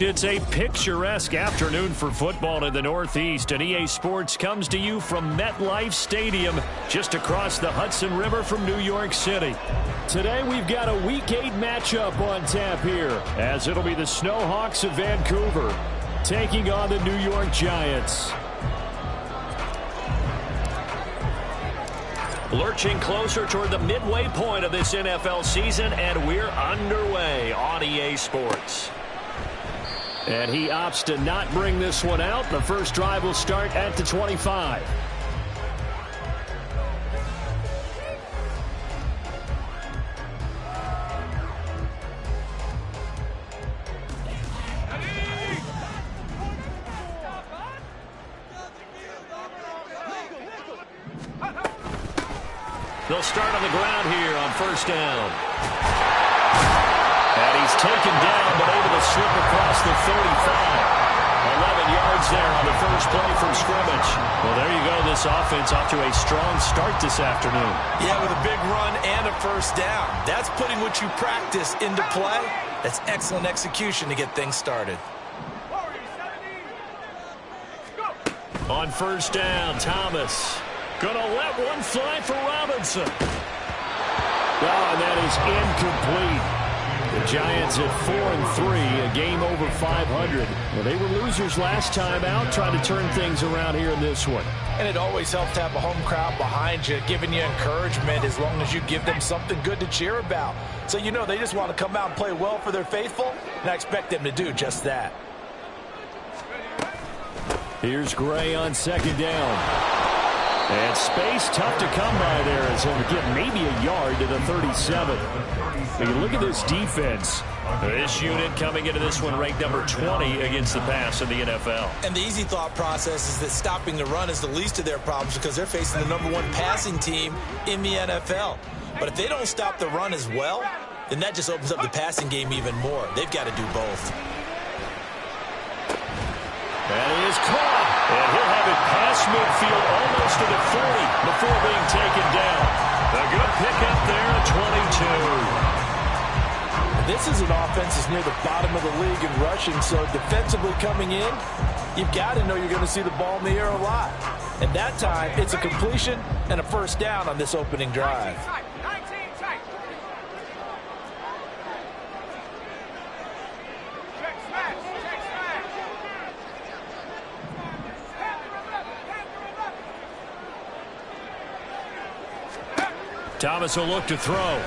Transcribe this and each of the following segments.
It's a picturesque afternoon for football in the Northeast, and EA Sports comes to you from MetLife Stadium, just across the Hudson River from New York City. Today we've got a Week 8 matchup on tap here, as it'll be the Snowhawks of Vancouver taking on the New York Giants. Lurching closer toward the midway point of this NFL season, and we're underway on EA Sports. And he opts to not bring this one out. The first drive will start at the 25. They'll start on the ground here on first down. And he's taken down, but able to slip across the 35. 11 yards there on the first play from scrimmage. Well, there you go. This offense off to a strong start this afternoon. Yeah, with a big run and a first down. That's putting what you practice into play. That's excellent execution to get things started. On first down, Thomas gonna let one fly for Robinson. Oh, and that is incomplete. The Giants at 4-3, a game over 500. Well, they were losers last time out, trying to turn things around here in this one. And it always helps to have a home crowd behind you, giving you encouragement as long as you give them something good to cheer about. So you know they just want to come out and play well for their faithful, and I expect them to do just that. Here's Gray on second down. And space tough to come by there as he'll get maybe a yard to the 37. But you look at this defense. This unit coming into this one ranked number 20 against the pass in the NFL. And the easy thought process is that stopping the run is the least of their problems because they're facing the number 1 passing team in the NFL. But if they don't stop the run as well, then that just opens up the passing game even more. They've got to do both. That is caught. And he'll have it past midfield almost to the 40 before being taken down. A good pickup there at 22. This is an offense that's near the bottom of the league in rushing, so defensively coming in, you've got to know you're going to see the ball in the air a lot. And that time, it's a completion and a first down on this opening drive. Thomas will look to throw. And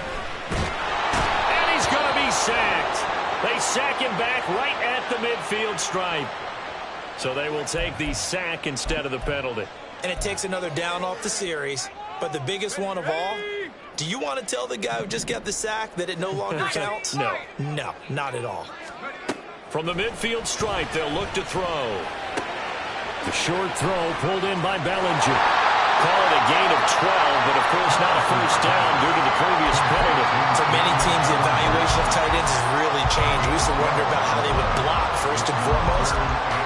he's going to be sacked. They sack him back right at the midfield stripe. So they will take the sack instead of the penalty. And it takes another down off the series. But the biggest one of all, do you want to tell the guy who just got the sack that it no longer counts? No. No, not at all. From the midfield stripe, they'll look to throw. The short throw pulled in by Bellinger. Call it a gain of 12, but of course not a first down due to the previous penalty. For many teams, the evaluation of tight ends has really changed. We used to wonder about how they would block first and foremost.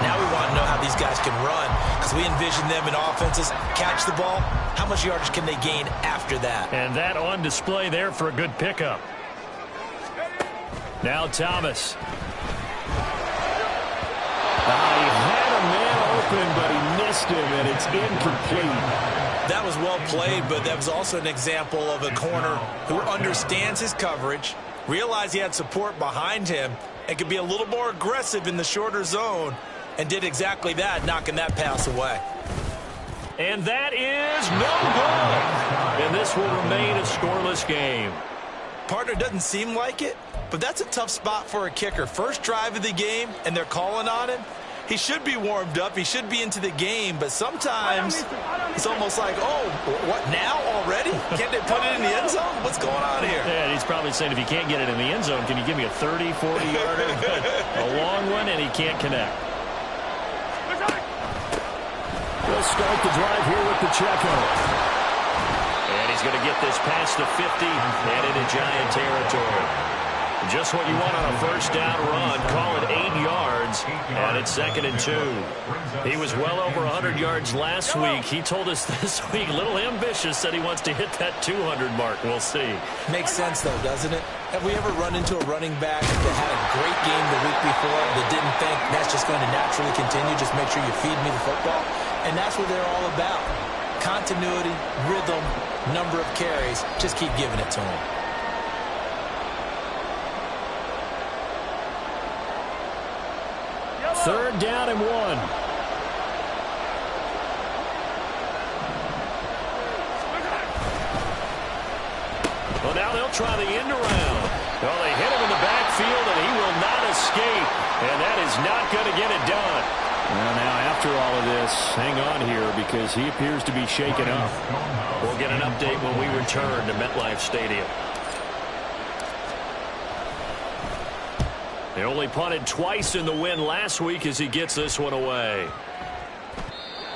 Now we want to know how these guys can run because we envision them in offenses catch the ball. How much yardage can they gain after that? And that on display there for a good pickup. Now Thomas. He had a man open, but he missed him, and it's incomplete. That was well played, but that was also an example of a corner who understands his coverage, realized he had support behind him, and could be a little more aggressive in the shorter zone, and did exactly that, knocking that pass away. And that is no good. And this will remain a scoreless game. Partner, doesn't seem like it, but that's a tough spot for a kicker. First drive of the game, and they're calling on him. He should be warmed up. He should be into the game. But sometimes it's almost like, oh, what, now already? Can't they put it in the end zone? What's going on here? Yeah, he's probably saying, if you can't get it in the end zone, can you give me a 30, 40-yarder? A long one, and he can't connect. We'll start the drive here with Pacheco. And he's going to get this past the 50 and into Giant territory. Just what you want on a first down run. Call it 8 yards, and it's 2nd and 2. He was well over 100 yards last week. He told us this week, a little ambitious, said he wants to hit that 200 mark. We'll see. Makes sense, though, doesn't it? Have we ever run into a running back that had a great game the week before that didn't think that's just going to naturally continue? Just make sure you feed me the football. And that's what they're all about. Continuity, rhythm, number of carries. Just keep giving it to them. Third down and 1. Well, now they'll try the end around. Well, they hit him in the backfield, and he will not escape. And that is not going to get it done. Well, now, after all of this, hang on here because he appears to be shaken up. We'll get an update when we return to MetLife Stadium. They only punted twice in the win last week as he gets this one away.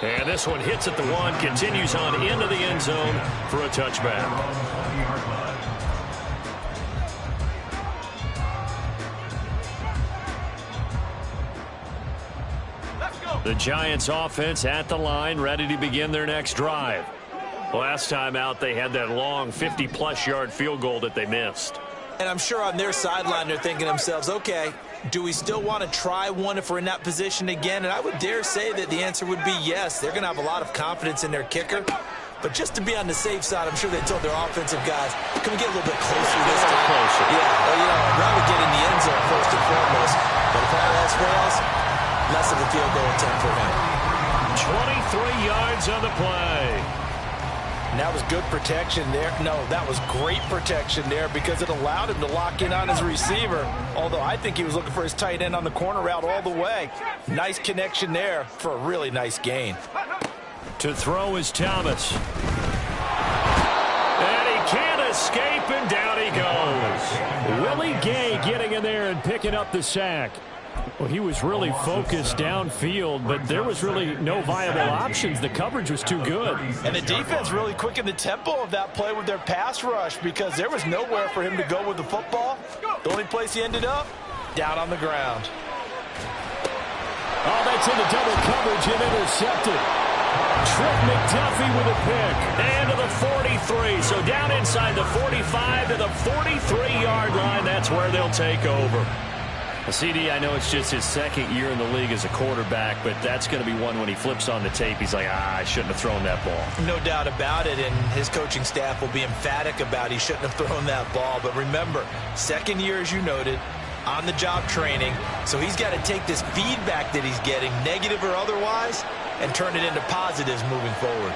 And this one hits at the 1, continues on into the end zone for a touchback. The Giants offense at the line, ready to begin their next drive. Last time out, they had that long 50-plus yard field goal that they missed. And I'm sure on their sideline they're thinking to themselves, okay, do we still want to try one if we're in that position again? And I would dare say that the answer would be yes. They're going to have a lot of confidence in their kicker. But just to be on the safe side, I'm sure they told their offensive guys, can we get a little bit closer this time? Closer. Yeah, well, you know, I'd rather get in the end zone first and foremost. But if all else fails, less of a field goal attempt for him. 23 yards on the play. And that was good protection there. No, that was great protection there because it allowed him to lock in on his receiver. Although I think he was looking for his tight end on the corner route all the way. Nice connection there for a really nice gain. To throw is Thomas. And he can't escape, and down he goes. Willie Gay getting in there and picking up the sack. Well, he was really focused downfield, but there was really no viable options. The coverage was too good. And the defense really quickened the tempo of that play with their pass rush because there was nowhere for him to go with the football. The only place he ended up, down on the ground. Oh, that's into double coverage and intercepted. Trent McDuffie with a pick. And to the 43. So down inside the 45 to the 43-yard line. That's where they'll take over. CD, I know it's just his second year in the league as a quarterback, but that's going to be one when he flips on the tape. He's like, I shouldn't have thrown that ball. No doubt about it, and his coaching staff will be emphatic about he shouldn't have thrown that ball. But remember, second year, as you noted, on-the-job training, so he's got to take this feedback that he's getting, negative or otherwise, and turn it into positives moving forward.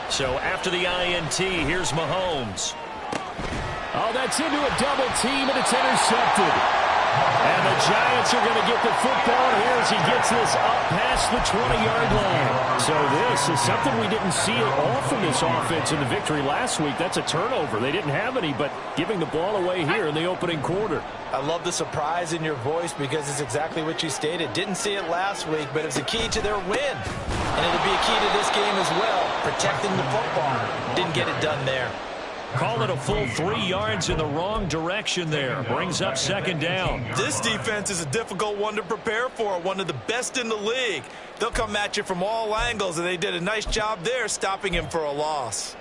So after the INT, here's Mahomes. Oh, that's into a double team, and it's intercepted. And the Giants are going to get the football here as he gets this up past the 20-yard line. So this is something we didn't see at all from this offense in the victory last week. That's a turnover. They didn't have any, but giving the ball away here in the opening quarter. I love the surprise in your voice because it's exactly what you stated. Didn't see it last week, but it was a key to their win. And it'll be a key to this game as well, protecting the football. Didn't get it done there. Call it a full 3 yards in the wrong direction there. Brings up second down. This defense is a difficult one to prepare for, one of the best in the league. They'll come at you from all angles, and they did a nice job there stopping him for a loss.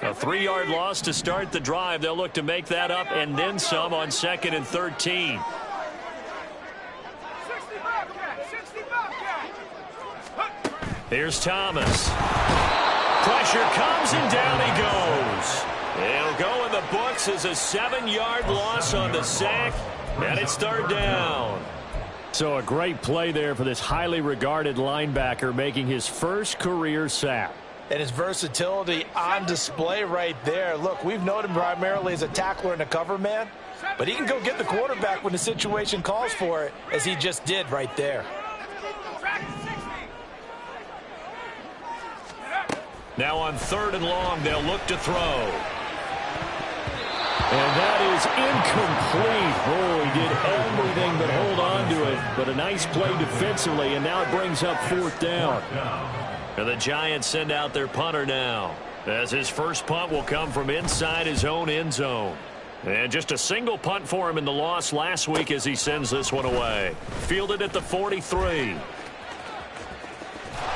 A 3-yard loss to start the drive. They'll look to make that up and then some on 2nd and 13. Here's Thomas. Pressure comes and down he goes. It'll go in the books as a 7-yard loss on the sack, and it's third down. So a great play there for this highly regarded linebacker making his first career sack. And his versatility on display right there. Look, we've known him primarily as a tackler and a cover man, but he can go get the quarterback when the situation calls for it, as he just did right there. Now on 3rd and long, they'll look to throw. And that is incomplete. Oh, he did everything but hold on to it. but a nice play defensively, and now it brings up 4th down. And the Giants send out their punter now, as his first punt will come from inside his own end zone. And just a single punt for him in the loss last week as he sends this one away. Fielded at the 43.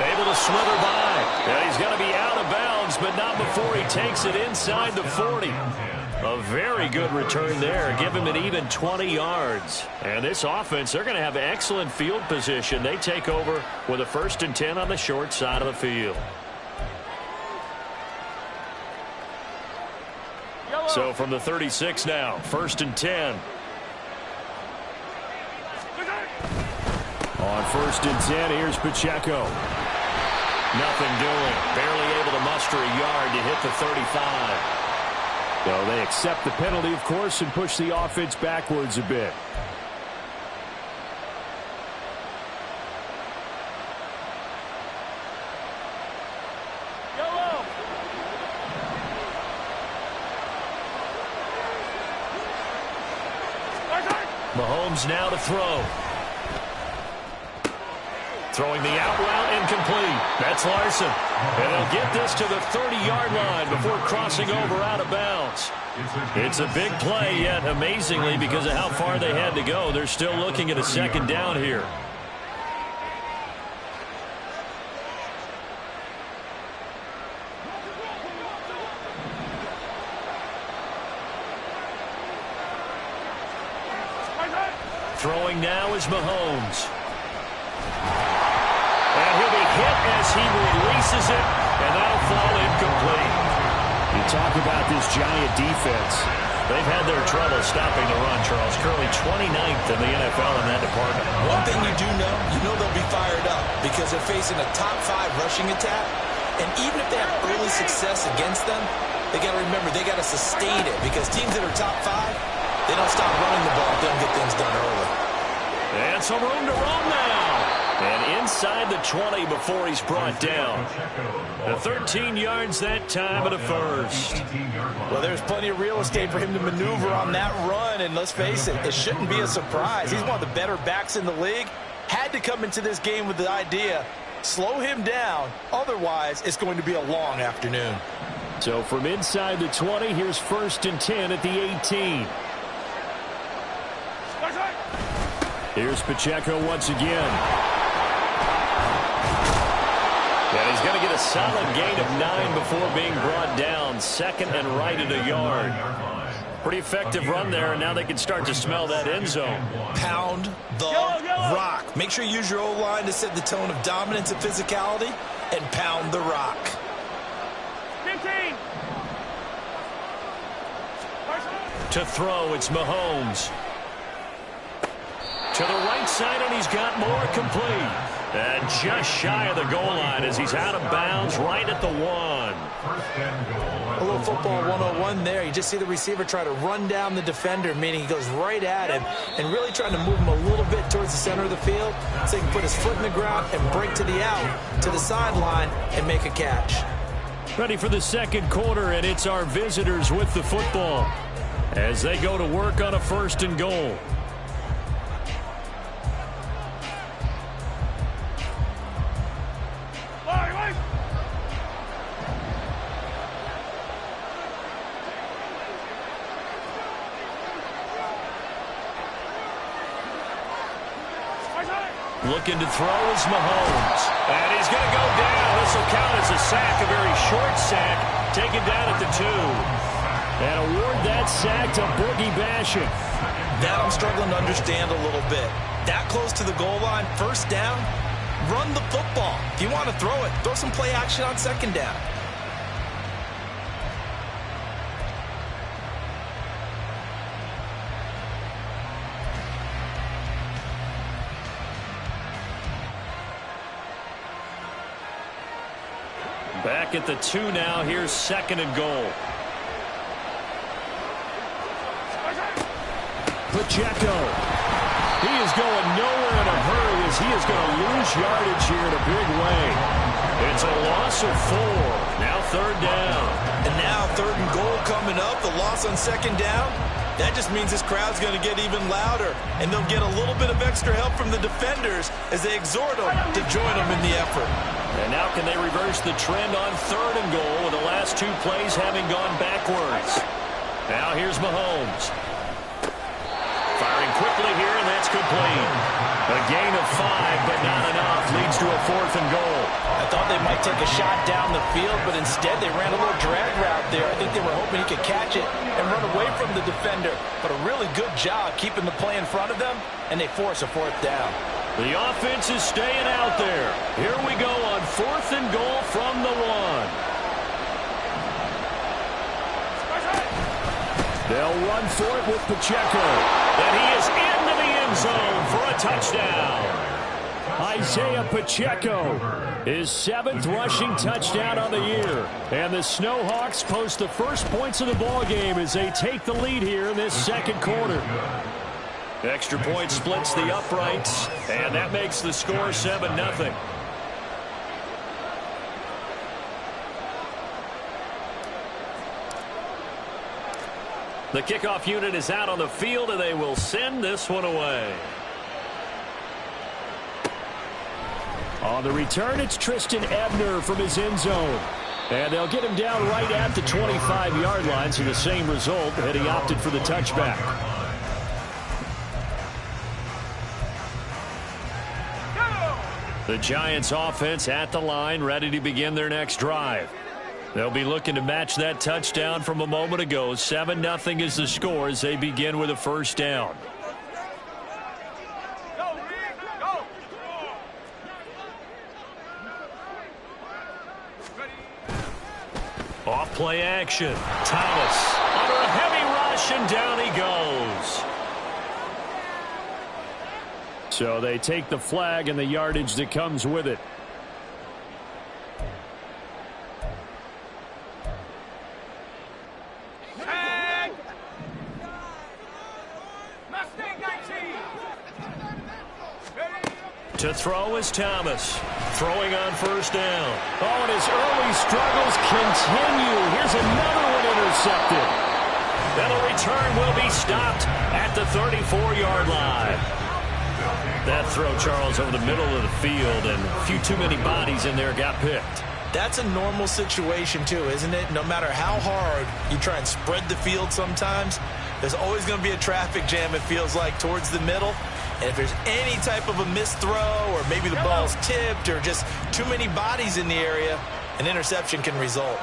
Able to slither by. And he's going to be out of bounds, but not before he takes it inside the 40. A very good return there. Give him an even 20 yards. And this offense, they're going to have excellent field position. They take over with a 1st and 10 on the short side of the field. So from the 36 now, 1st and 10. On 1st and 10, here's Pacheco. Nothing doing. Barely able to muster a yard to hit the 35. So they accept the penalty, of course, and push the offense backwards a bit. Mahomes now to throw. Throwing the out route incomplete. That's Larson. And they'll get this to the 30-yard line before crossing over out of bounds. It's a big play, yet amazingly, because of how far they had to go, they're still looking at a 2nd down here. Throwing now is Mahomes. And he'll be hit as he releases it, and that'll fall incomplete. You talk about this Giant defense. They've had their trouble stopping the run, Charles. Currently 29th in the NFL in that department. One thing you do know, they'll be fired up because they're facing a top 5 rushing attack. And even if they have early success against them, they got to remember they got to sustain it because teams that are top 5, they don't stop running the ball if they don't get things done early. And some room to roam now. And inside the 20 before he's brought down. The 13 yards that time of the 1st. Well, there's plenty of real estate for him to maneuver on that run. And let's face it, it shouldn't be a surprise. He's one of the better backs in the league. Had to come into this game with the idea, slow him down. Otherwise, it's going to be a long afternoon. So from inside the 20, here's 1st and 10 at the 18. Here's Pacheco once again. And he's going to get a solid gain of 9 before being brought down. 2nd and right at a yard. Pretty effective run there, and now they can start to smell that end zone. Pound the rock. Make sure you use your O-line to set the tone of dominance and physicality, and pound the rock. 15. To throw, it's Mahomes. To the right side, and he's got more complete. And just shy of the goal line as he's out of bounds right at the 1. A little football 101 there. You just see the receiver try to run down the defender, meaning he goes right at him and really trying to move him a little bit towards the center of the field so he can put his foot in the ground and break to the out, to the sideline, and make a catch. Ready for the 2nd quarter, and it's our visitors with the football as they go to work on a 1st and goal. Looking to throw is Mahomes. And he's going to go down. This will count as a sack, a very short sack, taken down at the 2. And award that sack to Boogie Basham. That I'm struggling to understand a little bit. That close to the goal line, 1st down, run the football. If you want to throw it, throw some play action on 2nd down. Back at the 2 now. Here's 2nd and goal. Pacheco. He is going nowhere in a hurry as he is going to lose yardage here in a big way. It's a loss of 4. Now 3rd down. And now 3rd and goal coming up. The loss on 2nd down. That just means this crowd's going to get even louder, and they'll get a little bit of extra help from the defenders as they exhort them to join them in the effort. And now can they reverse the trend on 3rd and goal with the last 2 plays having gone backwards? Now here's Mahomes. Firing quickly here, and that's complete. A gain of 5, but not enough. Leads to a 4th and goal. I thought they might take a shot down the field, but instead they ran a little drag route there. I think they were hoping he could catch it and run away from the defender. But a really good job keeping the play in front of them, and they force a 4th down. The offense is staying out there. Here we go on 4th and goal from the 1. They'll run for it with Pacheco. And he is into the end zone for a touchdown. Isaiah Pacheco, his 7th rushing touchdown on the year. And the Snowhawks post the first points of the ball game as they take the lead here in this 2nd quarter. Extra point splits the uprights, and that makes the score 7-0. The kickoff unit is out on the field, and they will send this one away. On the return, it's Tristan Ebner from his end zone. And they'll get him down right at the 25-yard line, so the same result, and he opted for the touchback. The Giants offense at the line, ready to begin their next drive. They'll be looking to match that touchdown from a moment ago. 7-0 is the score as they begin with a 1st down. Off play action. Thomas under a heavy rush, and down he goes. So they take the flag and the yardage that comes with it. To throw is Thomas. Throwing on 1st down. Oh, and his early struggles continue. Here's another one intercepted. Then the return will be stopped at the 34-yard line. That throw, Charles, over the middle of the field, and a few too many bodies in there got picked. That's a normal situation, too, isn't it? No matter how hard you try and spread the field sometimes, there's always going to be a traffic jam, it feels like, towards the middle. And if there's any type of a missed throw, or maybe the ball's tipped, or just too many bodies in the area, an interception can result.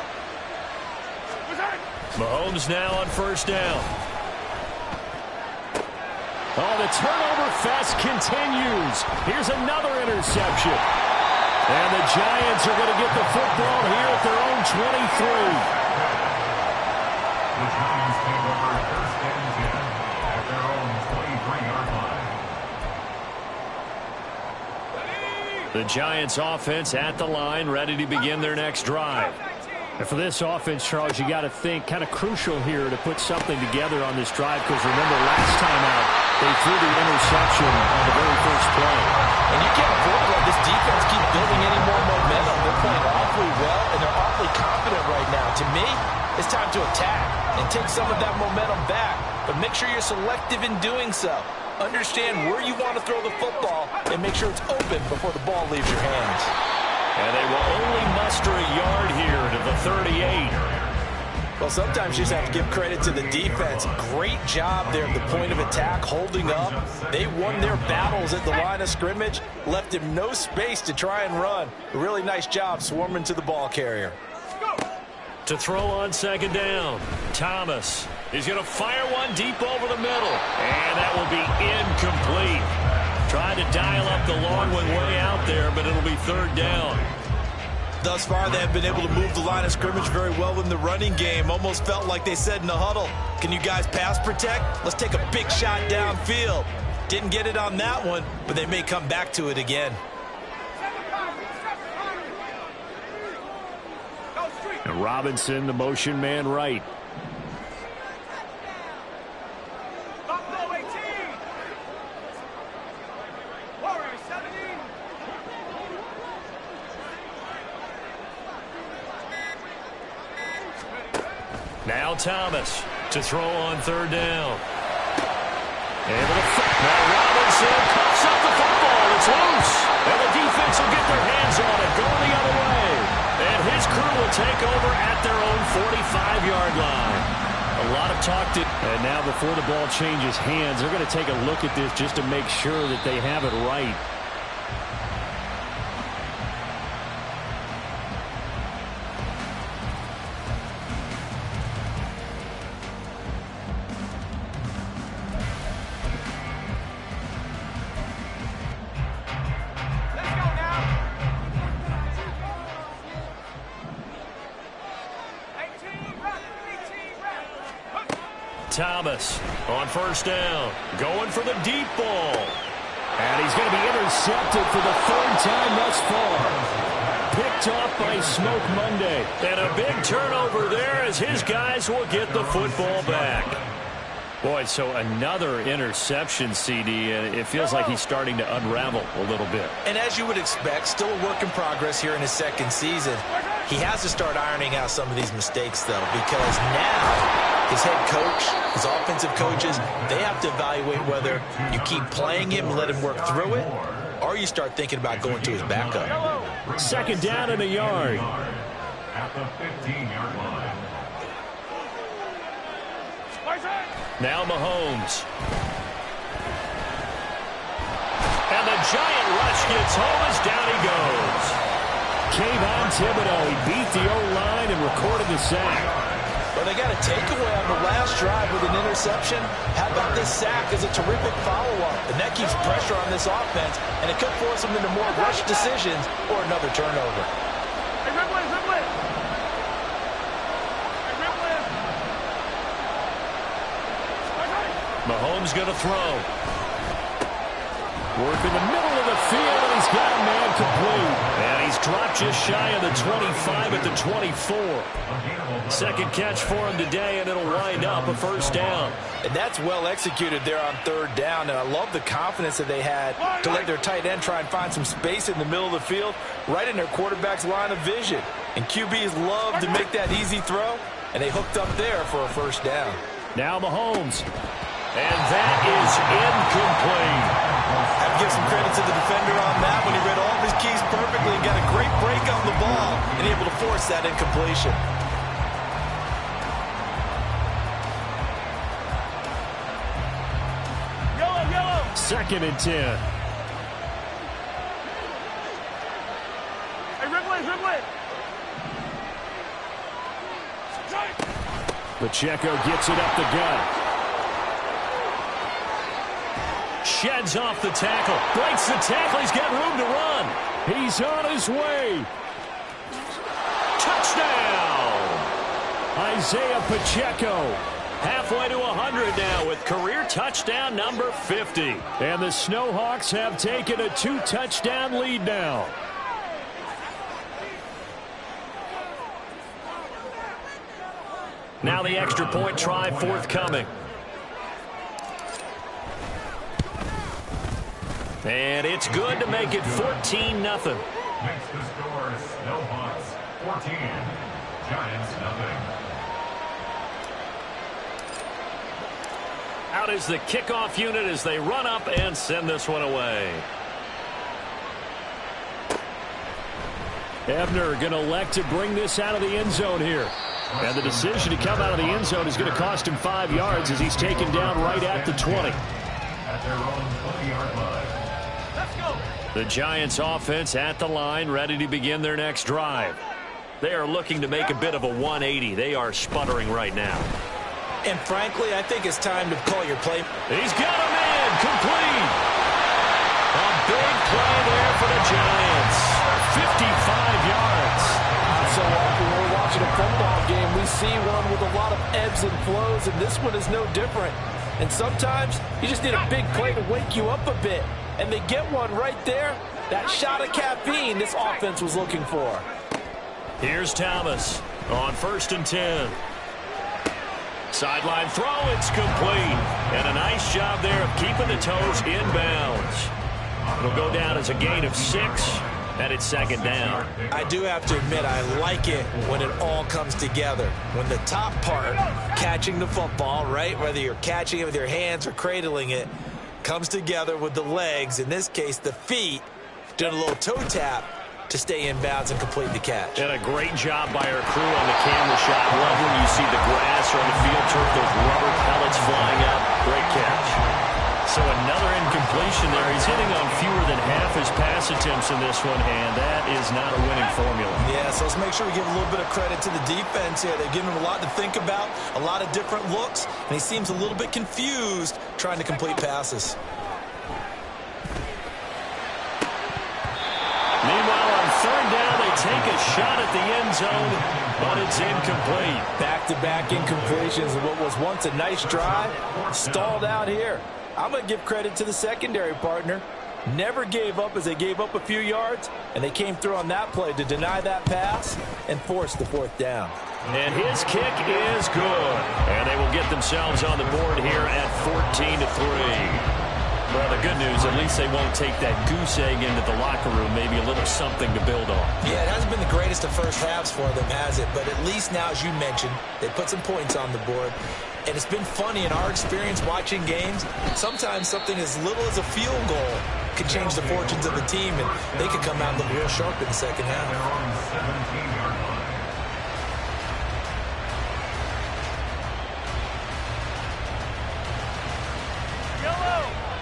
Mahomes now on 1st down. Oh, the turnover fest continues. Here's another interception. And the Giants are going to get the football here at their own 23. The Giants take over 1st and 10 at their own 23-yard line. The Giants offense at the line, ready to begin their next drive. And for this offense, Charles, you got to think kind of crucial here to put something together on this drive, because remember last time out they threw the interception on the very first play. And you can't afford to let this defense keep building any more momentum. They're playing awfully well, and they're awfully confident right now. To me, it's time to attack and take some of that momentum back. But make sure you're selective in doing so. Understand where you want to throw the football and make sure it's open before the ball leaves your hands. And they will only muster a yard here to the 38. Well, sometimes you just have to give credit to the defense. Great job there at the point of attack, holding up. They won their battles at the line of scrimmage, left him no space to try and run. A really nice job swarming to the ball carrier. To throw on 2nd down, Thomas is going to fire one deep over the middle. And that will be incomplete. Trying to dial up the long one way out there, but it'll be 3rd down. Thus far, they have been able to move the line of scrimmage very well in the running game. Almost felt like they said in the huddle, can you guys pass protect? Let's take a big shot downfield. Didn't get it on that one, but they may come back to it again. And Robinson, the motion man right. Now Thomas to throw on third down. Now Robinson cuts up the football. It's loose. And the defense will get their hands on it, going the other way. And his crew will take over at their own 45-yard line. A lot of talk to... And now before the ball changes hands, they're going to take a look at this just to make sure that they have it right. Thomas on first down, going for the deep ball. And he's going to be intercepted for the third time thus far. Picked off by Smoke Monday. And a big turnover there as his guys will get the football back. Boy, so another interception, CD, and it feels like he's starting to unravel a little bit. And as you would expect, still a work in progress here in his second season. He has to start ironing out some of these mistakes, though, because now his head coach, his offensive coaches, they have to evaluate whether you keep playing him and let him work through it, or you start thinking about going to his backup. Second down and a yard. At the 15-yard line. Now Mahomes. And the giant rush gets home as down he goes. Kayvon Thibodeau, he beat the O-line and recorded the sack. Well, they got a takeaway on the last drive with an interception. How about this sack as a terrific follow-up? And that keeps pressure on this offense, and it could force them into more rush decisions or another turnover. Mahomes going to throw. Work in the middle of the field, and he's got a man complete. And he's dropped just shy of the 25 at the 24. Second catch for him today, and it'll wind up a first down. And that's well executed there on third down, and I love the confidence that they had to let their tight end try and find some space in the middle of the field, right in their quarterback's line of vision. And QBs love to make that easy throw, and they hooked up there for a first down. Now Mahomes. And that is incomplete. I have to give some credit to the defender on that when he read all of his keys perfectly and got a great break on the ball and able to force that incompletion. Yellow. Second and 10. Hey, Ripley. Pacheco gets it up the gut. Sheds off the tackle. Breaks the tackle. He's got room to run. He's on his way. Touchdown! Isaiah Pacheco. Halfway to 100 now with career touchdown number 50. And the Snowhawks have taken a 2-touchdown lead now. Now the extra point try forthcoming. And it's good to make it 14-0. Makes the score Snowhawks 14, Giants 0. Out is the kickoff unit as they run up and send this one away. Ebner going to elect to bring this out of the end zone here. And the decision to come out of the end zone is going to cost him 5 yards as he's taken down right at the 20. At their own 20-yard line. The Giants offense at the line, ready to begin their next drive. They are looking to make a bit of a 180. They are sputtering right now. And frankly, I think it's time to call your play. He's got a man complete. A big play there for the Giants. 55 yards. So often when we're watching a football game, we see one with a lot of ebbs and flows, and this one is no different. And sometimes you just need a big play to wake you up a bit. And they get one right there. That shot of caffeine this offense was looking for. Here's Thomas on 1st and 10. Sideline throw, it's complete. And a nice job there of keeping the toes in bounds. It'll go down as a gain of 6. and it's second down. I do have to admit, I like it when it all comes together. When the top part, catching the football, right, whether you're catching it with your hands or cradling it, comes together with the legs, in this case the feet, doing a little toe tap to stay in bounds and complete the catch. And a great job by our crew on the camera shot. Love when you see the grass or the field turf, those rubber pellets flying up. Great catch. So another incompletion there. He's hitting on fewer than half his pass attempts in this one, and that is not a winning formula. Yeah, so let's make sure we give a little bit of credit to the defense here. They've given him a lot to think about, a lot of different looks, and he seems a little bit confused trying to complete passes. Meanwhile, on third down, they take a shot at the end zone, but it's incomplete. Back-to-back incompletions of what was once a nice drive, stalled out here. I'm going to give credit to the secondary partner. Never gave up as they gave up a few yards, and they came through on that play to deny that pass and force the fourth down. And his kick is good. And they will get themselves on the board here at 14-3. Well, the good news, at least they won't take that goose egg into the locker room. Maybe a little something to build on. Yeah, it hasn't been the greatest of first halves for them, has it? But at least now, as you mentioned, they put some points on the board. And it's been funny in our experience watching games. Sometimes something as little as a field goal can change the fortunes of a team, and they could come out and look real sharp in the second half. They're on the 17-yard line.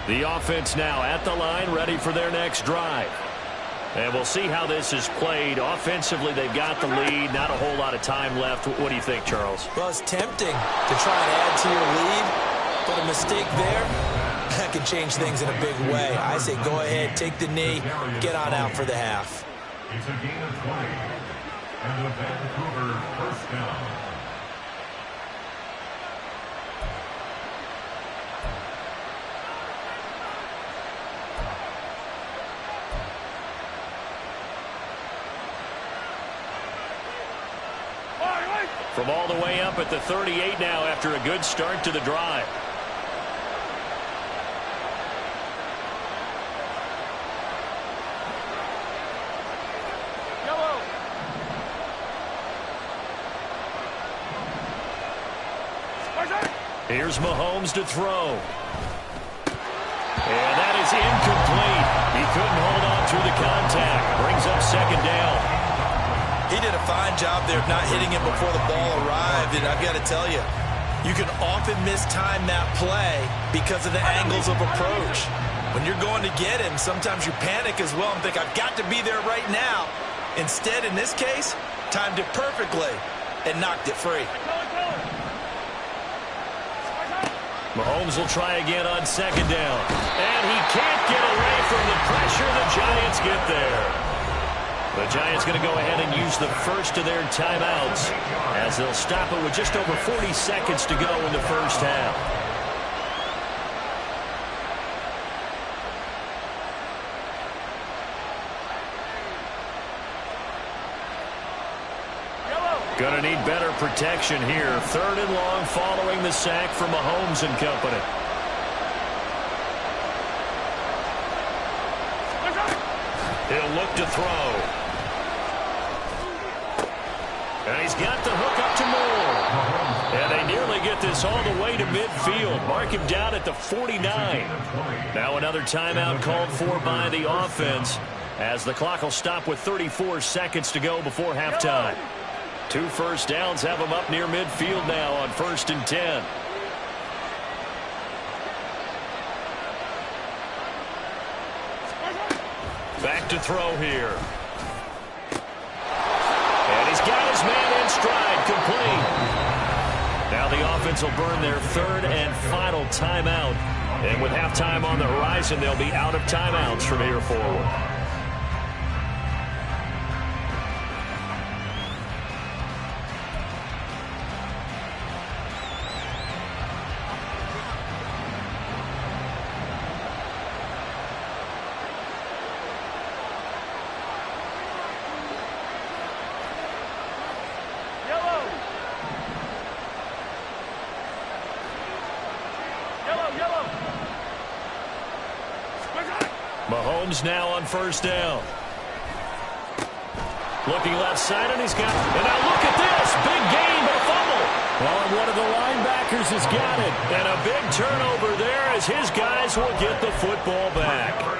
The offense now at the line, ready for their next drive. And we'll see how this is played. Offensively, they've got the lead. Not a whole lot of time left. What do you think, Charles? Well, it's tempting to try and add to your lead, but a mistake there, that can change things in a big way. I say go ahead, take the knee, get on out for the half. It's a gain of 20. And the Vancouver first down. From all the way up at the 38 now after a good start to the drive. Yellow. Here's Mahomes to throw. And that is incomplete. He couldn't hold on through the contact. Brings up second down. He did a fine job there of not hitting him before the ball arrived, and I've got to tell you, you can often mistime that play because of the angles of approach. When you're going to get him, sometimes you panic as well and think, I've got to be there right now. Instead, in this case, timed it perfectly and knocked it free. Mahomes will try again on second down. And he can't get away from the pressure. The Giants get there. The Giants going to go ahead and use the first of their timeouts as they'll stop it with just over 40 seconds to go in the first half. Going to need better protection here. Third and long following the sack from Mahomes and company. He'll look to throw. And he's got the hook up to Moore. And they nearly get this all the way to midfield. Mark him down at the 49. Now another timeout called for by the offense as the clock will stop with 34 seconds to go before halftime. 2 first downs have them up near midfield now on 1st and 10. Back to throw here. And he's got his man in stride, complete. Now the offense will burn their third and final timeout. And with halftime on the horizon, they'll be out of timeouts from here forward. Mahomes now on first down. Looking left side, and he's got it. And now look at this. Big gain, but a fumble. Well, and one of the linebackers has got it. And a big turnover there as his guys will get the football back.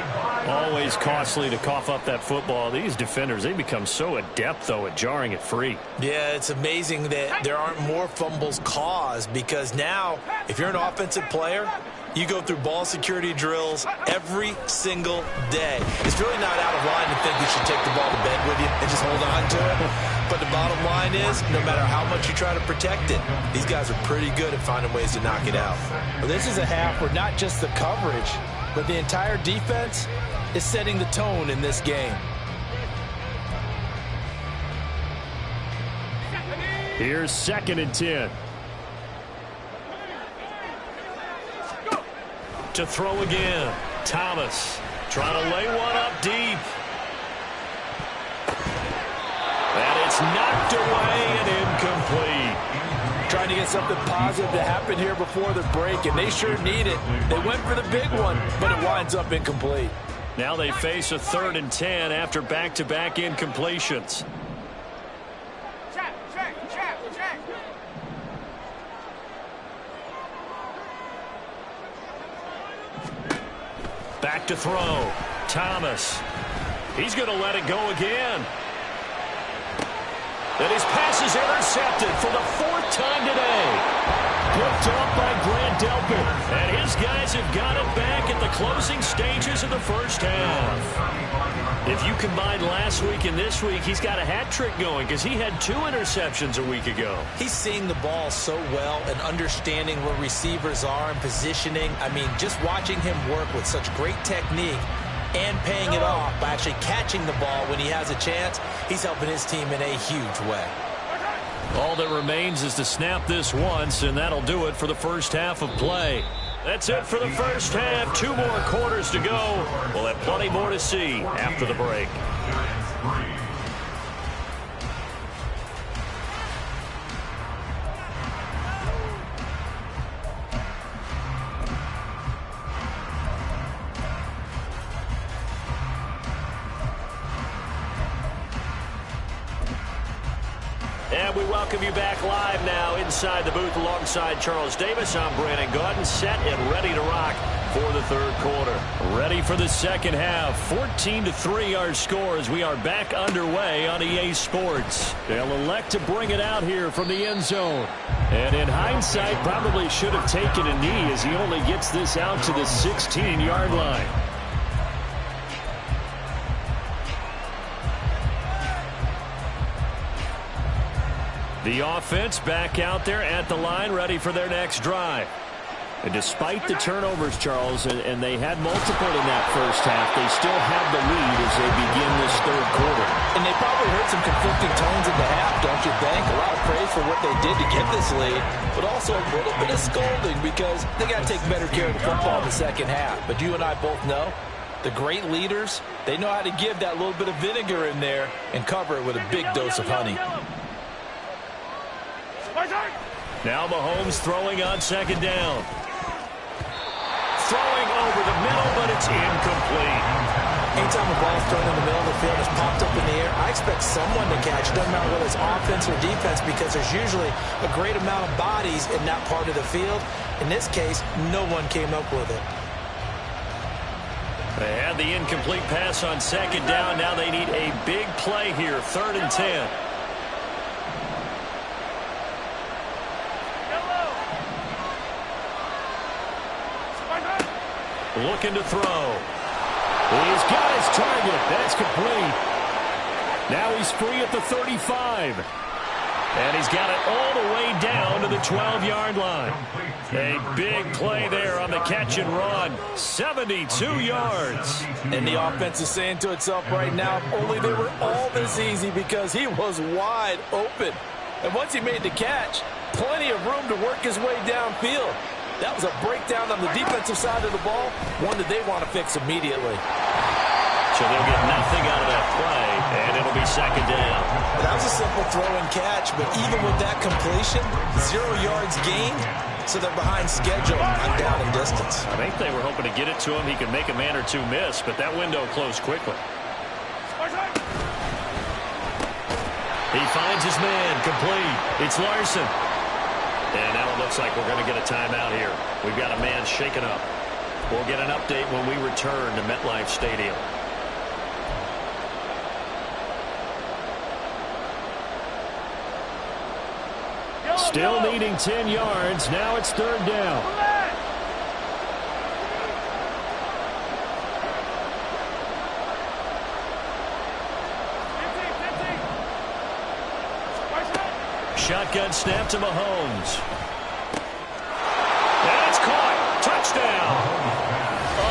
Always costly to cough up that football. These defenders, they become so adept, though, at jarring it free. Yeah, it's amazing that there aren't more fumbles caused, because now, if you're an offensive player, you go through ball security drills every single day. It's really not out of line to think you should take the ball to bed with you and just hold on to it. But the bottom line is, no matter how much you try to protect it, these guys are pretty good at finding ways to knock it out. Well, this is a half where not just the coverage, but the entire defense is setting the tone in this game. Here's 2nd and 10. To throw again. Thomas trying to lay one up deep. And it's knocked away and incomplete. Trying to get something positive to happen here before the break, and they sure need it. They went for the big one, but it winds up incomplete. Now they face a 3rd and 10 after back-to-back incompletions. Check. Back to throw. Thomas. He's going to let it go again. And his pass is intercepted for the 4th time today. Picked off by Grant Delpit. And his guys have got it back at the closing stages of the first half. If you combine last week and this week, he's got a hat trick going because he had 2 interceptions a week ago. He's seeing the ball so well and understanding where receivers are and positioning. I mean, just watching him work with such great technique and paying it off by actually catching the ball when he has a chance, he's helping his team in a huge way. All that remains is to snap this once, and that'll do it for the first half of play. That's it for the first half. 2 more quarters to go. We'll have plenty more to see after the break. And we welcome you back live now inside the booth alongside Charles Davis. I'm Brandon Gaudin, set and ready to rock for the 3rd quarter. Ready for the 2nd half. 14-3 our score as we are back underway on EA Sports. They'll elect to bring it out here from the end zone. And in hindsight, probably should have taken a knee as he only gets this out to the 16-yard line. The offense back out there at the line, ready for their next drive. And despite the turnovers, Charles, and they had multiple in that first half, they still have the lead as they begin this 3rd quarter. And they probably heard some conflicting tones in the half, don't you think? A lot of praise for what they did to get this lead, but also a little bit of scolding because they got to take better care of the football in the 2nd half. But you and I both know the great leaders, they know how to give that little bit of vinegar in there and cover it with a big dose of honey. Now Mahomes throwing on 2nd down. Throwing over the middle, but it's incomplete. Anytime a ball is thrown in the middle of the field, it's popped up in the air, I expect someone to catch it. Doesn't matter whether it's offense or defense, because there's usually a great amount of bodies in that part of the field. In this case, no one came up with it. They had the incomplete pass on 2nd down. Now they need a big play here, 3rd and 10. Looking to throw. He's got his target. That's complete. Now he's free at the 35. And he's got it all the way down to the 12-yard line. A big play there on the catch and run. 72 yards. And the offense is saying to itself right now, if only they were all this easy, because he was wide open. And once he made the catch, plenty of room to work his way downfield. That was a breakdown on the defensive side of the ball, one that they want to fix immediately. So they'll get nothing out of that play, and it'll be 2nd down. That was a simple throw and catch, but even with that completion, 0 yards gained, so they're behind schedule on down and distance. I think they were hoping to get it to him. He could make a man or two miss, but that window closed quickly. He finds his man, complete. It's Larson. And now it looks like we're going to get a timeout here. We've got a man shaken up. We'll get an update when we return to MetLife Stadium. Still needing 10 yards. Now it's third down. Shotgun snap to Mahomes. And it's caught. Touchdown.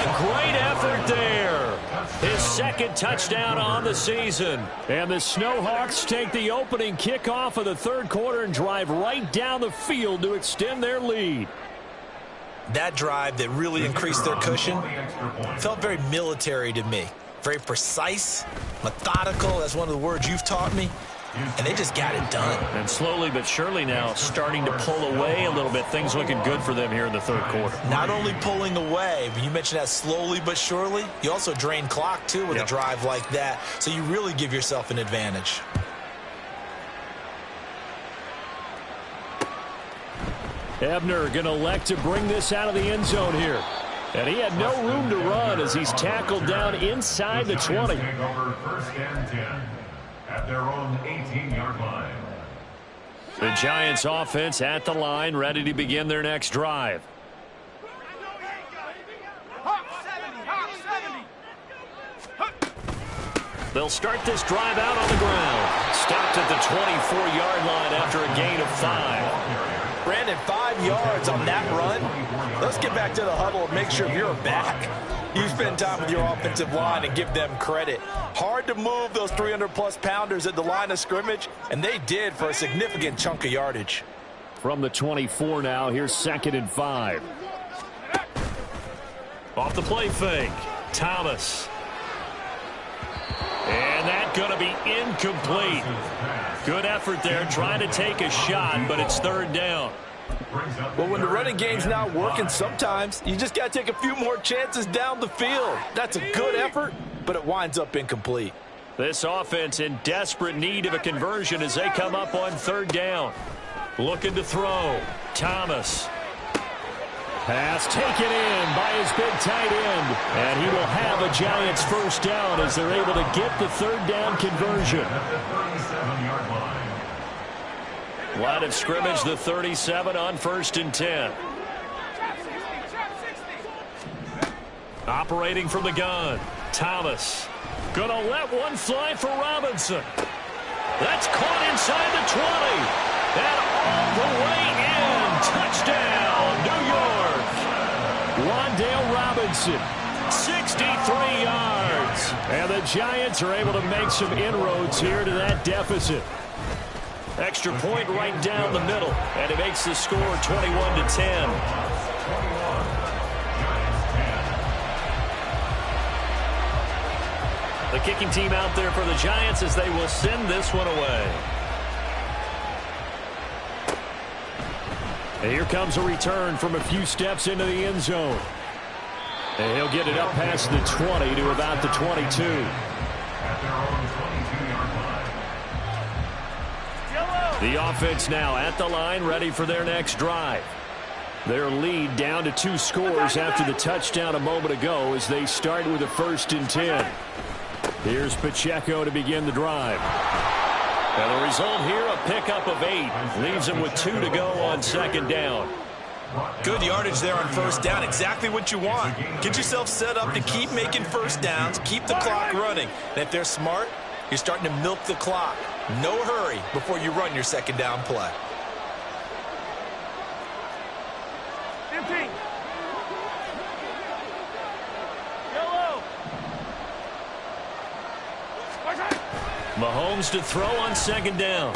A great effort there. His second touchdown on the season. And the Snowhawks take the opening kickoff of the third quarter and drive right down the field to extend their lead. That drive that really increased their cushion felt very military to me. Very precise, methodical. That's one of the words you've taught me. And they just got it done. And slowly but surely now starting to pull away a little bit. Things looking good for them here in the third quarter. Not only pulling away, but you mentioned that slowly but surely. You also drain clock, too, with a drive like that. So you really give yourself an advantage. Ebner going to elect to bring this out of the end zone here. And he had no room to run as he's tackled down inside the 20. First and 10 at their own 18-yard line. The Giants offense at the line, ready to begin their next drive. They'll start this drive out on the ground. Stopped at the 24-yard line after a gain of 5. Brandon, 5 yards on that run. Let's get back to the huddle and make sure you're back. You spend time with your offensive line and give them credit. Hard to move those 300-plus pounders at the line of scrimmage, and they did for a significant chunk of yardage. From the 24 now, here's 2nd and 5. Off the play fake, Thomas. And that's going to be incomplete. Good effort there, trying to take a shot, but it's third down. Well, when the running game's not working, sometimes you just got to take a few more chances down the field. That's a good effort, but it winds up incomplete. This offense in desperate need of a conversion as they come up on third down. Looking to throw. Thomas. Pass taken in by his big tight end. And he will have a Giants first down as they're able to get the third down conversion. Line of scrimmage, the 37 on 1st and 10. Operating from the gun. Thomas. Gonna let one fly for Robinson. That's caught inside the 20. And all the way in. Touchdown, New York. Wan'Dale Robinson. 63 yards. And the Giants are able to make some inroads here to that deficit. Extra point right down the middle, and it makes the score 21-10. The kicking team out there for the Giants as they will send this one away. And here comes a return from a few steps into the end zone. And he'll get it up past the 20 to about the 22. The offense now at the line, ready for their next drive. Their lead down to 2 scores after the touchdown a moment ago as they start with a 1st and 10. Here's Pacheco to begin the drive. And the result here, a pickup of 8. Leaves them with 2 to go on 2nd down. Good yardage there on 1st down. Exactly what you want. Get yourself set up to keep making 1st downs, keep the clock running. And if they're smart, you're starting to milk the clock. No hurry before you run your 2nd down play. Empty. Yellow. Mahomes to throw on 2nd down.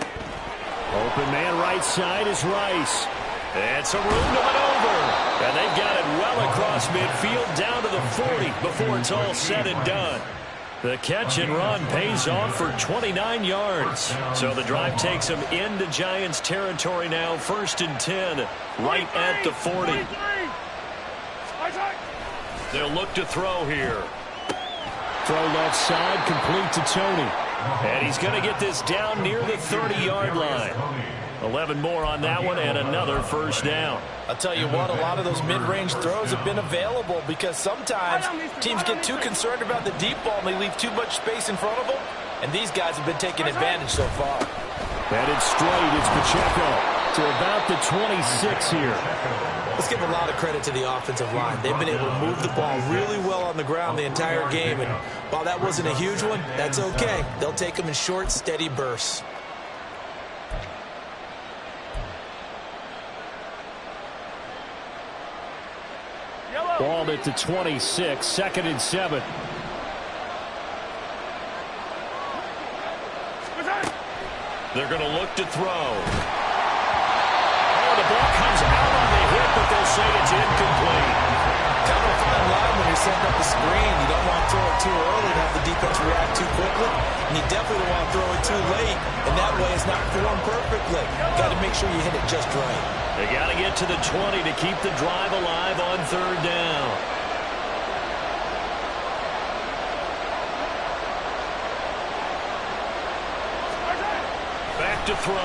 Open man right side is Rice. And some room to maneuver. And they've got it well across midfield down to the 40 before it's all said and done. The catch and run pays off for 29 yards. So the drive takes them into Giants territory now. 1st and 10, right at the 40. They'll look to throw here. Throw left side, complete to Tony. And he's going to get this down near the 30-yard line. 11 more on that one and another first down. I'll tell you what, a lot of those mid-range throws have been available because sometimes teams get too concerned about the deep ball and they leave too much space in front of them. And these guys have been taking advantage so far. Headed straight, it's Pacheco to about the 26 here. Let's give a lot of credit to the offensive line. They've been able to move the ball really well on the ground the entire game. And while that wasn't a huge one, that's okay. They'll take them in short, steady bursts. Ball at the 26, 2nd and 7. They're going to look to throw. Oh, the ball comes out on the hit, but they'll say it's incomplete. Kind of a fine line when you're setting up the screen. You don't want to throw it too early and have the defense react too quickly. And you definitely don't want to throw it too late. And that way it's not formed perfectly. Got to make sure you hit it just right. They got to get to the 20 to keep the drive alive on 3rd down. Back to throw.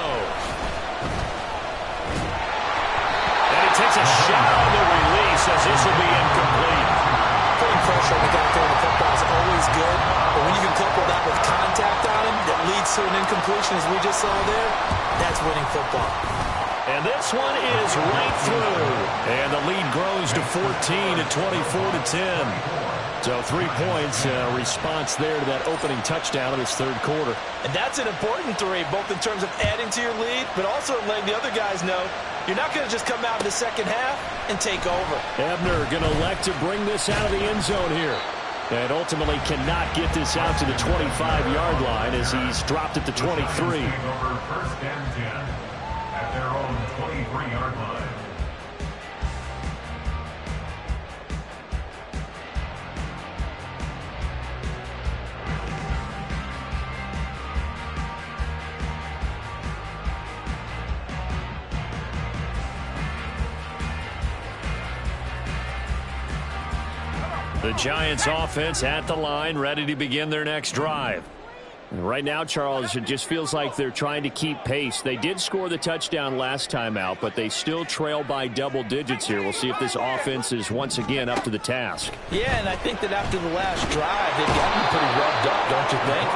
And he takes a shot on the release as this will be incomplete. Putting pressure on the guy throwing the football is always good. But when you can couple that with contact on him that leads to an incompletion as we just saw there, that's winning football. And this one is right through. And the lead grows to 14 at 24-10. So 3 points, response there to that opening touchdown in this 3rd quarter. And that's an important 3, both in terms of adding to your lead, but also letting the other guys know you're not going to just come out in the second half and take over. Ebner going to elect to bring this out of the end zone here. And ultimately cannot get this out to the 25-yard line as he's dropped it to 23. First and 10 at their own 23-yard line. The Giants offense at the line, ready to begin their next drive. And right now, Charles, it just feels like they're trying to keep pace. They did score the touchdown last time out, but they still trail by double digits here. We'll see if this offense is once again up to the task. Yeah, and I think that after the last drive, they've gotten pretty revved up, don't you think?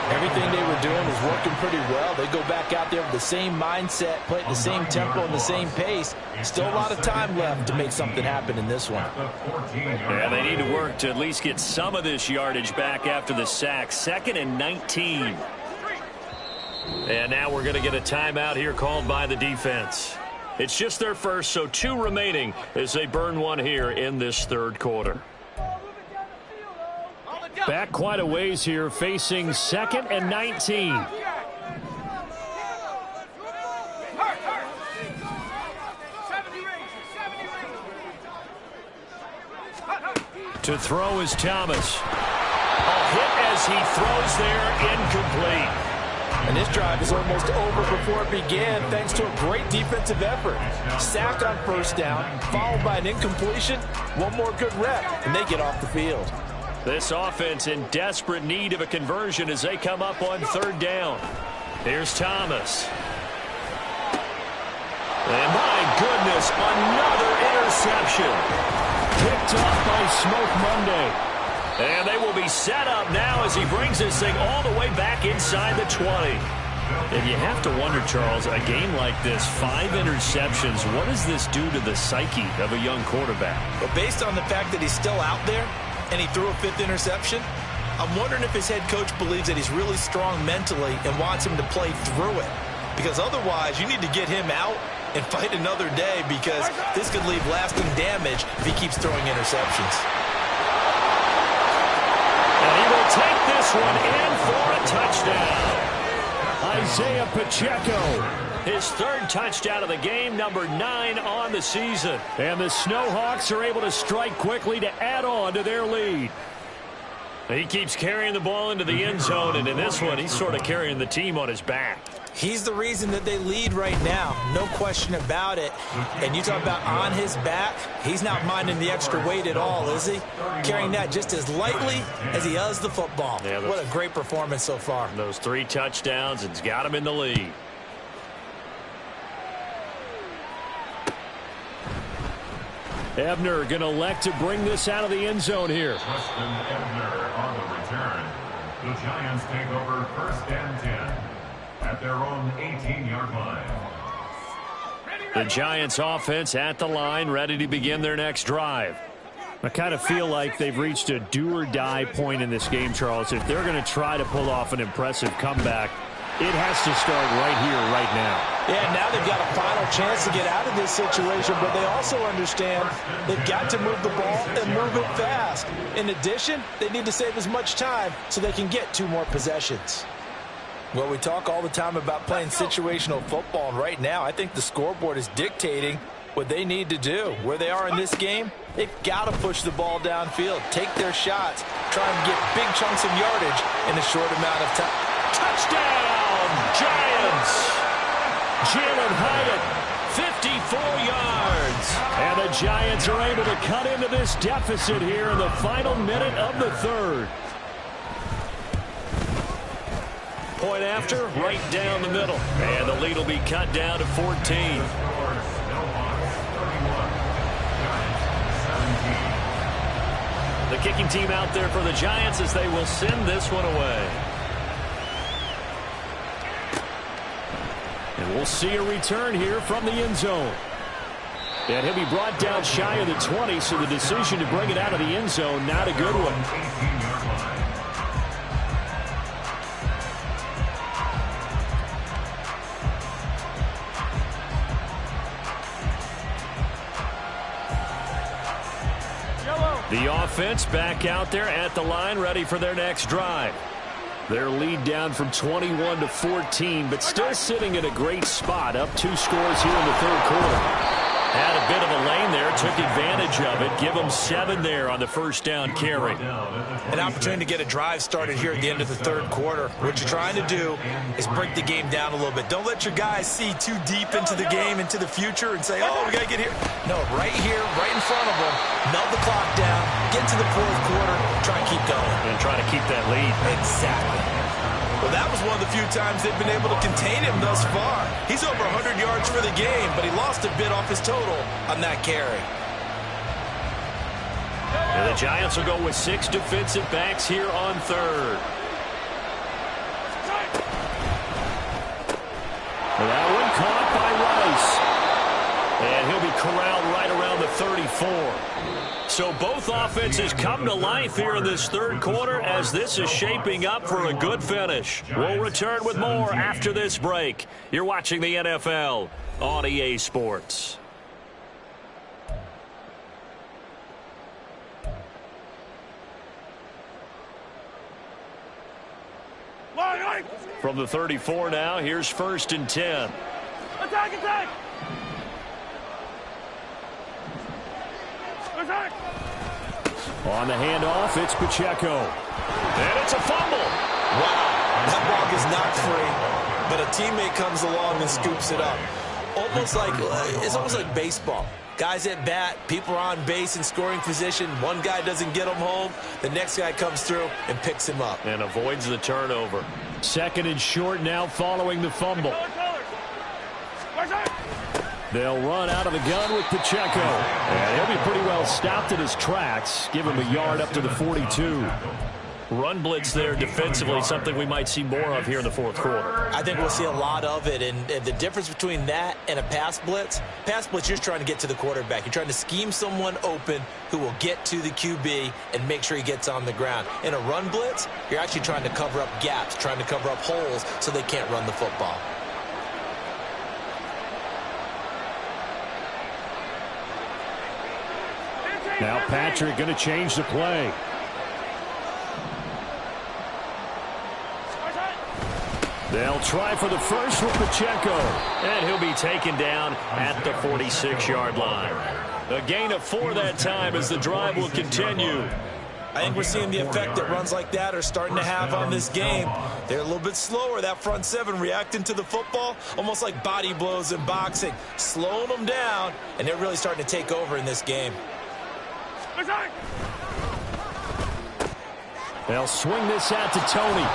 Everything they were doing was working pretty well. They go back out there with the same mindset, play at the same tempo and the same pace. Still a lot of time left to make something happen in this one. Yeah, they need to work to at least get some of this yardage back after the sack. 2nd and 19. And now we're going to get a timeout here called by the defense. It's just their first, so 2 remaining as they burn one here in this 3rd quarter. Back quite a ways here, facing 2nd and 19. To throw is Thomas. A hit as he throws there, incomplete. And this drive is almost over before it began thanks to a great defensive effort. Sack on 1st down, followed by an incompletion. One more good rep, and they get off the field. This offense in desperate need of a conversion as they come up on 3rd down. Here's Thomas. And my goodness, another interception. Picked off by Smoke Monday. And they will be set up now as he brings this thing all the way back inside the 20. And you have to wonder, Charles, a game like this, 5 interceptions, what does this do to the psyche of a young quarterback? But based on the fact that he's still out there and he threw a 5th interception, I'm wondering if his head coach believes that he's really strong mentally and wants him to play through it. Because otherwise, you need to get him out and fight another day, because this could leave lasting damage if he keeps throwing interceptions. And he will take this one in for a touchdown. Isaiah Pacheco, his 3rd touchdown of the game, number 9 on the season. And the Snowhawks are able to strike quickly to add on to their lead. He keeps carrying the ball into the end zone, and in this one, he's sort of carrying the team on his back. He's the reason that they lead right now. No question about it. And you talk about on his back, he's not minding the extra weight at all, is he? Carrying that just as lightly as he does the football. Yeah, what a great performance so far. Those 3 touchdowns, it's got him in the lead. Ebner going to elect to bring this out of the end zone here. Justin Ebner on the return. The Giants take over 1st and 10 at their own 18-yard line. The Giants offense at the line, ready to begin their next drive. I kind of feel like they've reached a do-or-die point in this game, Charles. If they're going to try to pull off an impressive comeback, it has to start right here, right now. Yeah, now they've got a final chance to get out of this situation, but they also understand they've got to move the ball and move it fast. In addition, they need to save as much time so they can get 2 more possessions. Well, we talk all the time about playing situational football, and right now I think the scoreboard is dictating what they need to do. Where they are in this game, they've got to push the ball downfield, take their shots, try and get big chunks of yardage in a short amount of time. Touchdown, Giants! Jalen Hyatt, 54 yards. And the Giants are able to cut into this deficit here in the final minute of the 3rd. Point after, right down the middle. And the lead will be cut down to 14. The kicking team out there for the Giants as they will send this one away. And we'll see a return here from the end zone. And he'll be brought down shy of the 20, so the decision to bring it out of the end zone, not a good one. The offense back out there at the line, ready for their next drive. Their lead down from 21 to 14, but still sitting in a great spot, up 2 scores here in the 3rd quarter. Had a bit of a lane there, took advantage of it. Give them 7 there on the 1st down carry. An opportunity to get a drive started here at the end of the 3rd quarter. What you're trying to do is break the game down a little bit. Don't let your guys see too deep into the game, into the future, and say, oh, we got to get here. No, right here, right in front of them, melt the clock down, get to the 4th quarter, try and keep going. And try to keep that lead. Exactly. Well, that was one of the few times they've been able to contain him thus far. He's over 100 yards for the game, but he lost a bit off his total on that carry. And the Giants will go with 6 defensive backs here on 3rd. That one caught by Rice. And he'll be corralled right around the 34. So both offenses come to life here in this 3rd quarter as this is shaping up for a good finish. We'll return with more after this break. You're watching the NFL on EA Sports. From the 34 now, here's 1st and 10. Attack, attack! Attack! On the handoff, it's Pacheco. And it's a fumble. Wow, that ball is knocked free, but a teammate comes along and scoops it up. It's almost like baseball. Guys at bat, people are on base in scoring position. One guy doesn't get him home. The next guy comes through and picks him up. And avoids the turnover. 2nd and short now following the fumble. They'll run out of the gun with Pacheco. And he'll be pretty well stopped in his tracks. Give him a yard up to the 42. Run blitz there defensively, something we might see more of here in the 4th quarter. I think we'll see a lot of it, and the difference between that and a pass blitz, you're just trying to get to the quarterback. You're trying to scheme someone open who will get to the QB and make sure he gets on the ground. In a run blitz, you're actually trying to cover up gaps, trying to cover up holes so they can't run the football. Now Patrick going to change the play. They'll try for the first with Pacheco. And he'll be taken down at the 46-yard line. A gain of 4 that time as the drive will continue. I think we're seeing the effect that runs like that are starting to have on this game. They're a little bit slower, that front seven, reacting to the football, almost like body blows in boxing, slowing them down, and they're really starting to take over in this game. They'll swing this out to Tony.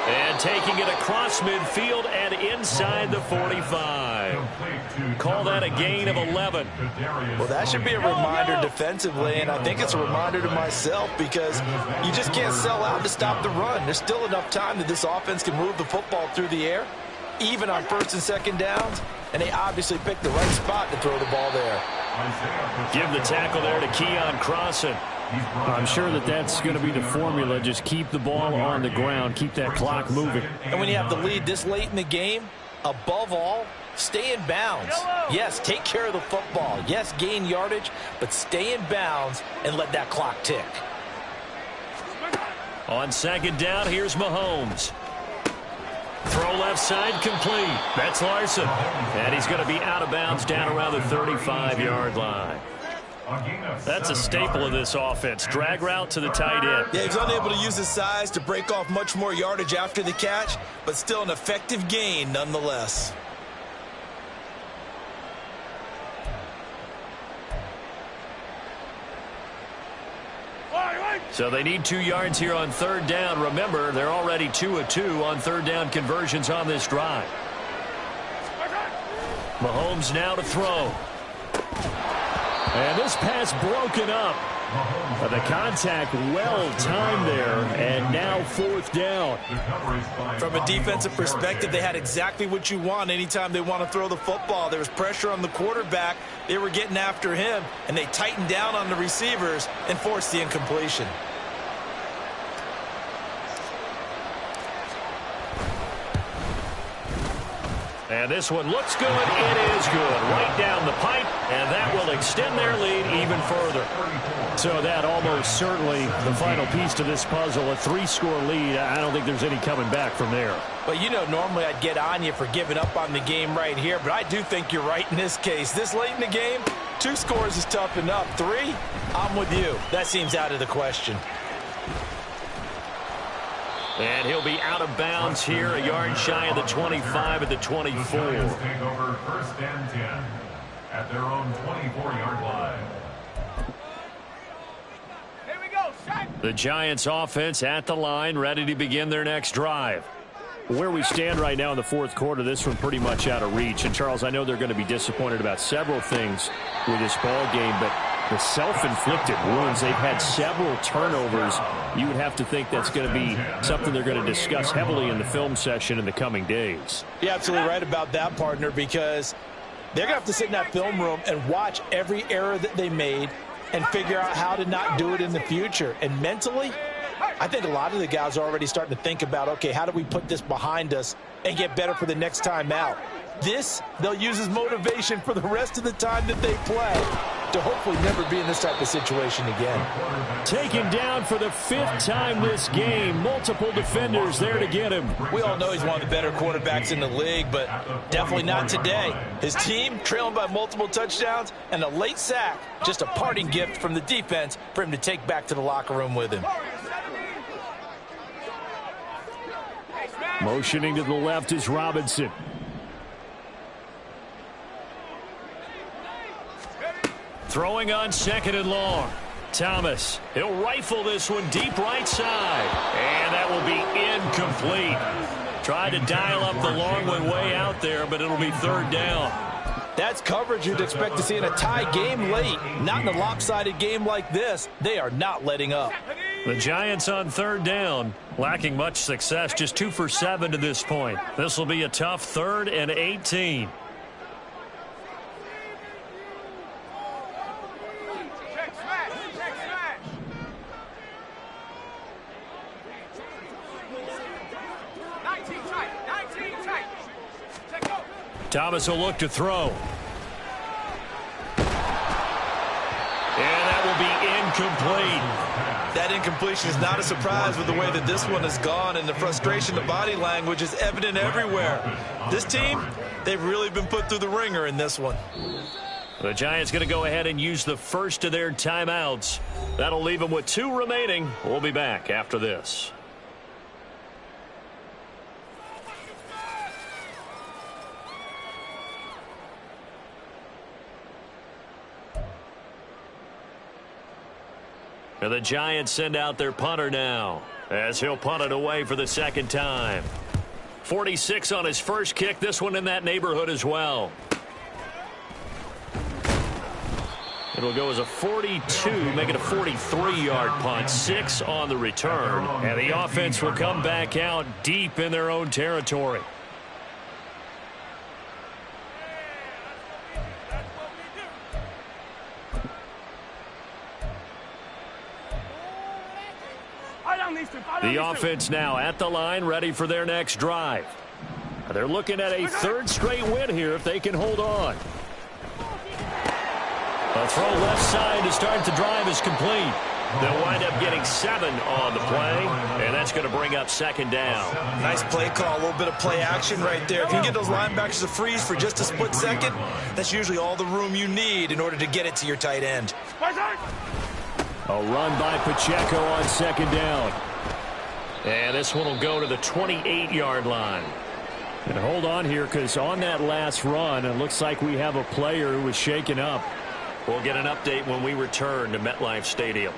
And taking it across midfield and inside the 45. Call that a gain of 11. Well, that should be a reminder defensively, and I think it's a reminder to myself because you just can't sell out to stop the run. There's still enough time that this offense can move the football through the air, even on first and second downs, and they obviously picked the right spot to throw the ball there. Give the tackle there to Keon Crossan. I'm sure that that's going to be the formula. Just keep the ball on the ground. Keep that clock moving. And when you have the lead this late in the game, above all, stay in bounds. Yes, take care of the football. Yes, gain yardage, but stay in bounds and let that clock tick. On second down, here's Mahomes. Throw left side complete. That's Larson. And he's going to be out of bounds down around the 35-yard line. That's a staple of this offense. Drag route to the tight end. Yeah, he's unable to use his size to break off much more yardage after the catch, but still an effective gain nonetheless. So they need 2 yards here on third down. Remember, they're already 2 of 2 on third down conversions on this drive. Mahomes now to throw. And this pass broken up. The contact well-timed there, and now fourth down. From a defensive perspective, they had exactly what you want anytime they want to throw the football. There was pressure on the quarterback. They were getting after him, and they tightened down on the receivers and forced the incompletion. And this one looks good. It is good. Right down the pipe, and that will extend their lead even further. So that almost certainly the final piece to this puzzle, a 3-score lead. I don't think there's any coming back from there. But, you know, normally I'd get on you for giving up on the game right here, but I do think you're right in this case. This late in the game, 2 scores is tough enough. 3, I'm with you. That seems out of the question. And he'll be out of bounds here, a yard shy of the 25 at the 24. The Giants take over first and 10 at their own 24-yard line. Here we go, shot. The Giants offense at the line, ready to begin their next drive. Where we stand right now in the fourth quarter, this one pretty much out of reach. And, Charles, I know they're going to be disappointed about several things with this ball game, but the self-inflicted wounds, they've had several turnovers. You would have to think that's going to be something they're going to discuss heavily in the film session in the coming days. You're absolutely right about that, partner, because they're going to have to sit in that film room and watch every error that they made and figure out how to not do it in the future. And mentally, I think a lot of the guys are already starting to think about, okay, how do we put this behind us and get better for the next time out? This, they'll use as motivation for the rest of the time that they play to hopefully never be in this type of situation again. Taken down for the 5th time this game. Multiple defenders there to get him. We all know he's one of the better quarterbacks in the league, but definitely not today. His team trailing by multiple touchdowns and a late sack, just a parting gift from the defense for him to take back to the locker room with him. Motioning to the left is Robinson. Throwing on second and long. Thomas, he'll rifle this one deep right side. And that will be incomplete. Tried to dial up the long one way out there, but it'll be third down. That's coverage you'd expect to see in a tie game late. Not in a lopsided game like this. They are not letting up. The Giants on third down, lacking much success, just 2 for 7 to this point. This will be a tough 3rd and 18. Thomas will look to throw. And that will be incomplete. That incompletion is not a surprise with the way that this one has gone, and the frustration, the body language is evident everywhere. This team, they've really been put through the ringer in this one. The Giants going to go ahead and use the first of their timeouts. That'll leave them with 2 remaining. We'll be back after this. And the Giants send out their punter now, as he'll punt it away for the second time. 46 on his first kick. This one in that neighborhood as well. It'll go as a 42, make it a 43-yard punt. 6 on the return. And the offense will come back out deep in their own territory. The offense now at the line, ready for their next drive. They're looking at a 3rd straight win here if they can hold on. A throw left side to start the drive is complete. They'll wind up getting 7 on the play, and that's going to bring up 2nd down. Nice play call, a little bit of play action right there. If you can get those linebackers to freeze for just a split second, that's usually all the room you need in order to get it to your tight end. A run by Pacheco on 2nd down. And this one will go to the 28-yard line. And hold on here, because on that last run, it looks like we have a player who was shaken up. We'll get an update when we return to MetLife Stadium.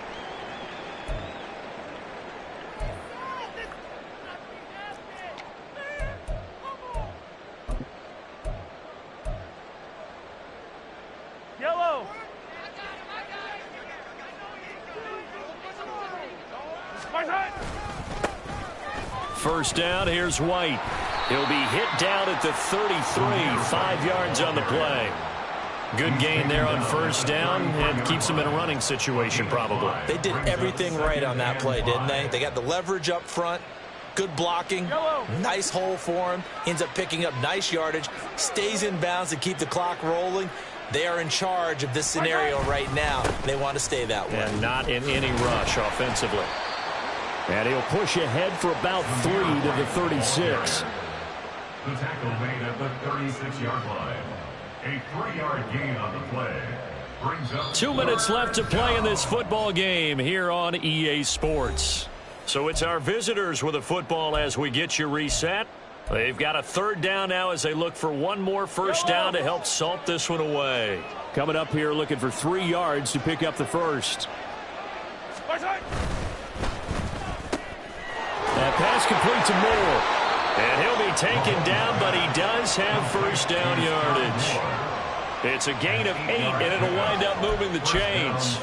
Yellow. First down, here's White. He'll be hit down at the 33, 5 yards on the play. Good gain there on first down, and keeps him in a running situation probably. They did everything right on that play, didn't they? They got the leverage up front, good blocking, nice hole for him, ends up picking up nice yardage, stays in bounds to keep the clock rolling. They are in charge of this scenario right now. They want to stay that way. And not in any rush offensively. And he'll push ahead for about 3 to the 36. The tackle made at the 36-yard line. A 3-yard gain on the play. Brings up 2 minutes left to play in this football game here on EA Sports. So it's our visitors with a football as we get you reset. They've got a 3rd down now as they look for one more first down to help salt this one away. Coming up here looking for 3 yards to pick up the first. That pass complete to Moore. And he'll be taken down, but he does have first down yardage. It's a gain of 8, and it'll wind up moving the chains.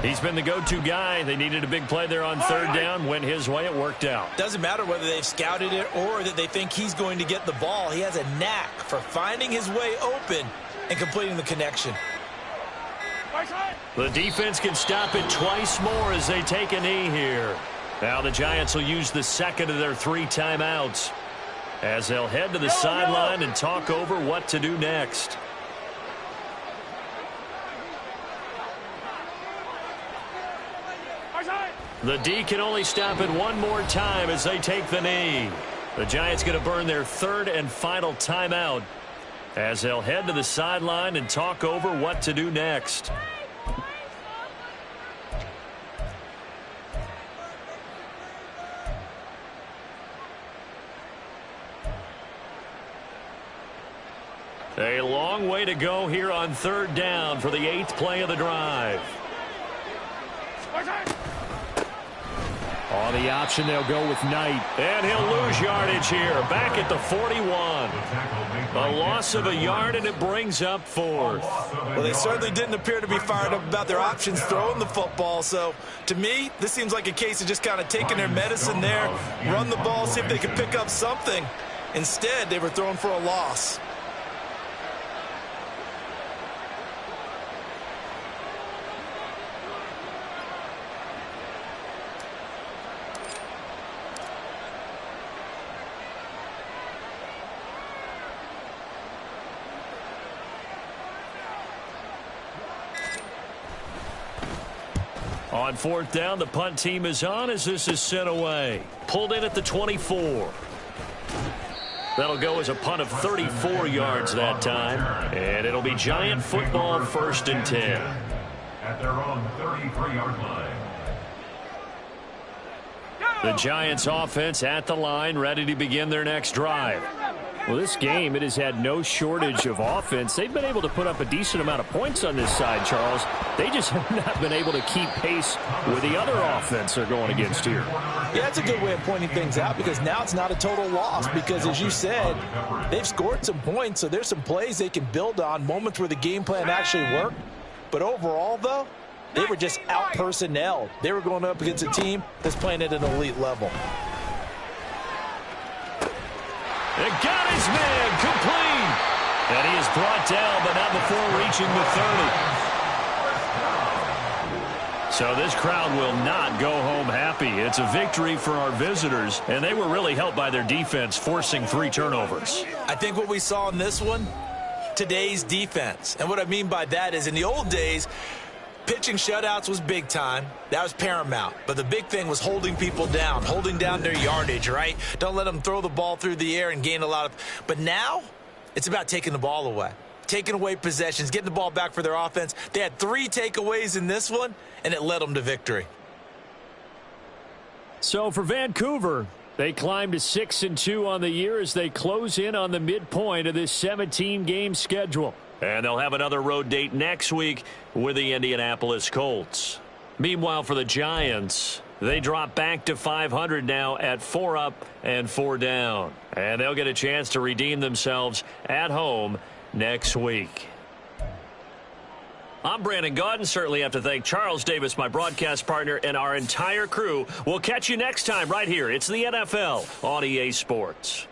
He's been the go-to guy. They needed a big play there on 3rd down. Went his way. It worked out. Doesn't matter whether they've scouted it or that they think he's going to get the ball. He has a knack for finding his way open and completing the connection. The defense can stop it twice more as they take a knee here. Now the Giants will use the 2nd of their 3 timeouts as they'll head to the sideline and talk over what to do next. The D can only stop it one more time as they take the knee. The Giants going to burn their 3rd and final timeout as they'll head to the sideline and talk over what to do next. A long way to go here on 3rd down for the 8th play of the drive. On the option, they'll go with Knight. And he'll lose yardage here, back at the 41. A loss of a yard, and it brings up 4th. Well, they certainly didn't appear to be fired up about their options throwing the football. So, to me, this seems like a case of just kind of taking their medicine there, run the ball, see if they can pick up something. Instead, they were throwing for a loss. On 4th down, the punt team is on as this is sent away. Pulled in at the 24. That'll go as a punt of 34 yards that time. And it'll be Giant football, 1st and 10. At their own 33-yard line. The Giants offense at the line, ready to begin their next drive. Well, this game, it has had no shortage of offense. They've been able to put up a decent amount of points on this side, Charles. They just have not been able to keep pace with the other offense they're going against here. Yeah, that's a good way of pointing things out because now it's not a total loss because, as you said, they've scored some points, so there's some plays they can build on, moments where the game plan actually worked. But overall, though, they were just out-personnelled. They were going up against a team that's playing at an elite level. It got his man complete. And he is brought down, but not before reaching the 30. So this crowd will not go home happy. It's a victory for our visitors, and they were really helped by their defense, forcing 3 turnovers. I think what we saw in this one, today's defense. And what I mean by that is in the old days, pitching shutouts was big time. That was paramount. But the big thing was holding people down, holding down their yardage, right? Don't let them throw the ball through the air and gain a lot of... But now, it's about taking the ball away. Taking away possessions, getting the ball back for their offense. They had 3 takeaways in this one, and it led them to victory. So for Vancouver, they climbed to 6-2 on the year as they close in on the midpoint of this 17-game schedule. And they'll have another road date next week with the Indianapolis Colts. Meanwhile, for the Giants, they drop back to 500 now at 4 up and 4 down. And they'll get a chance to redeem themselves at home next week. I'm Brandon Gaudin. Certainly have to thank Charles Davis, my broadcast partner, and our entire crew. We'll catch you next time right here. It's the NFL on EA Sports.